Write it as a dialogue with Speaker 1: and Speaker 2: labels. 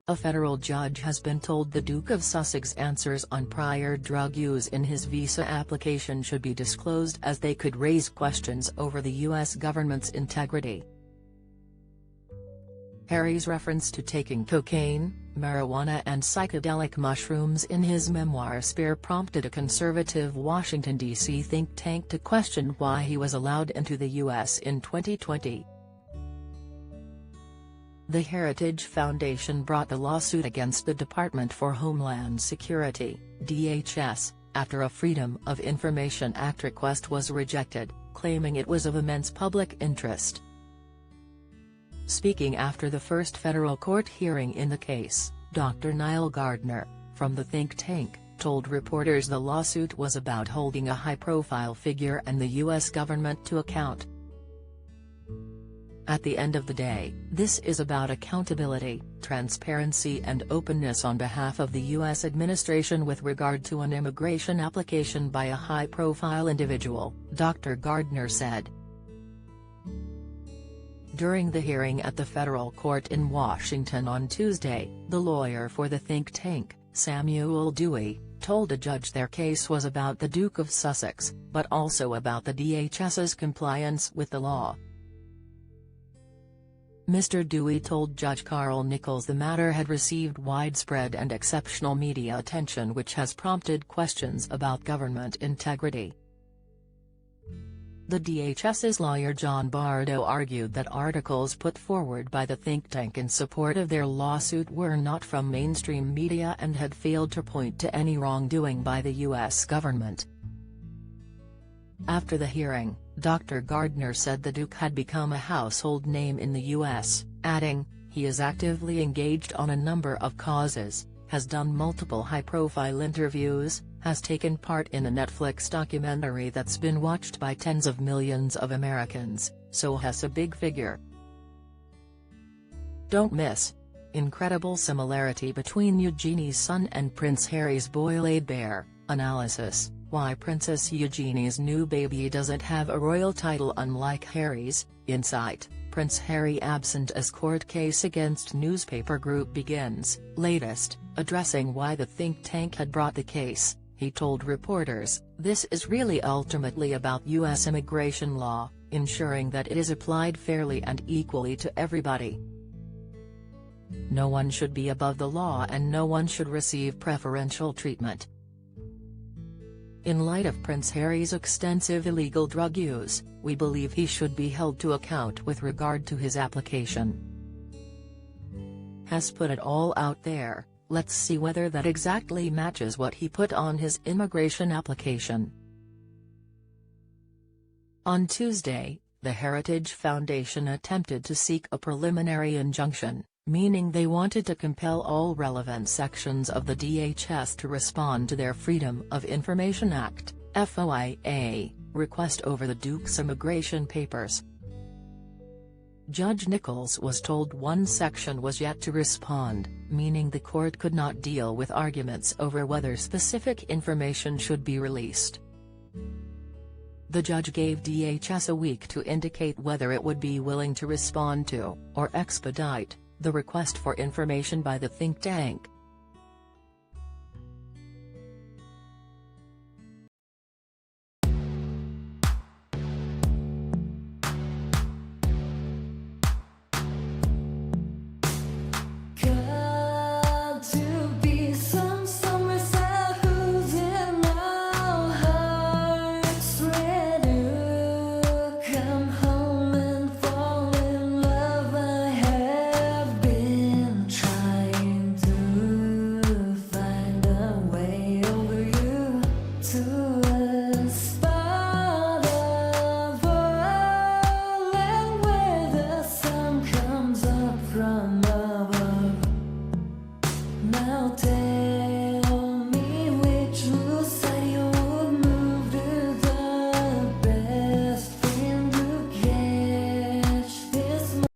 Speaker 1: A federal judge has been told the Duke of Sussex answers on prior drug use in his visa application should be disclosed as they could raise questions over the U.S. government's integrity. Harry's reference to taking cocaine, marijuana and psychedelic mushrooms in his memoir Spear prompted a conservative Washington, D.C. think tank to question why he was allowed into the U.S. in 2020. The Heritage Foundation brought the lawsuit against the Department for Homeland Security, DHS, after a Freedom of Information Act request was rejected, claiming it was of immense public interest. Speaking after the first federal court hearing in the case, Dr. Niall Gardner, from the think tank, told reporters the lawsuit was about holding a high-profile figure and the U.S. government to account. At the end of the day, this is about accountability, transparency and openness on behalf of the U.S. administration with regard to an immigration application by a high-profile individual, Dr. Gardner said. During the hearing at the federal court in Washington on Tuesday, the lawyer for the think tank, Samuel Dewey, told a judge their case was about the Duke of Sussex, but also about the DHS's compliance with the law. Mr. Dewey told Judge Carl Nichols the matter had received widespread and exceptional media attention which has prompted questions about government integrity. The DHS's lawyer John Bardo argued that articles put forward by the think tank in support of their lawsuit were not from mainstream media and had failed to point to any wrongdoing by the U.S. government. After the hearing, Dr. Gardner said the Duke had become a household name in the U.S., adding, "He is actively engaged on a number of causes, has done multiple high-profile interviews, has taken part in a Netflix documentary that's been watched by tens of millions of Americans, so has a big figure." Don't miss. Incredible similarity between Eugenie's son and Prince Harry's boy laid bare, analysis. Why Princess Eugenie's new baby doesn't have a royal title unlike Harry's, insight, Prince Harry absent as court case against newspaper group begins, latest, addressing why the think tank had brought the case, he told reporters, "This is really ultimately about U.S. immigration law, ensuring that it is applied fairly and equally to everybody. No one should be above the law and no one should receive preferential treatment." In light of Prince Harry's extensive illegal drug use, we believe he should be held to account with regard to his application. Has put it all out there, let's see whether that exactly matches what he put on his immigration application. On Tuesday, the Heritage Foundation attempted to seek a preliminary injunction, meaning they wanted to compel all relevant sections of the DHS to respond to their Freedom of Information Act, FOIA, request over the Duke's immigration papers. Judge Nichols was told one section was yet to respond, meaning the court could not deal with arguments over whether specific information should be released. The judge gave DHS a week to indicate whether it would be willing to respond to, or expedite, the request for information by the think tank,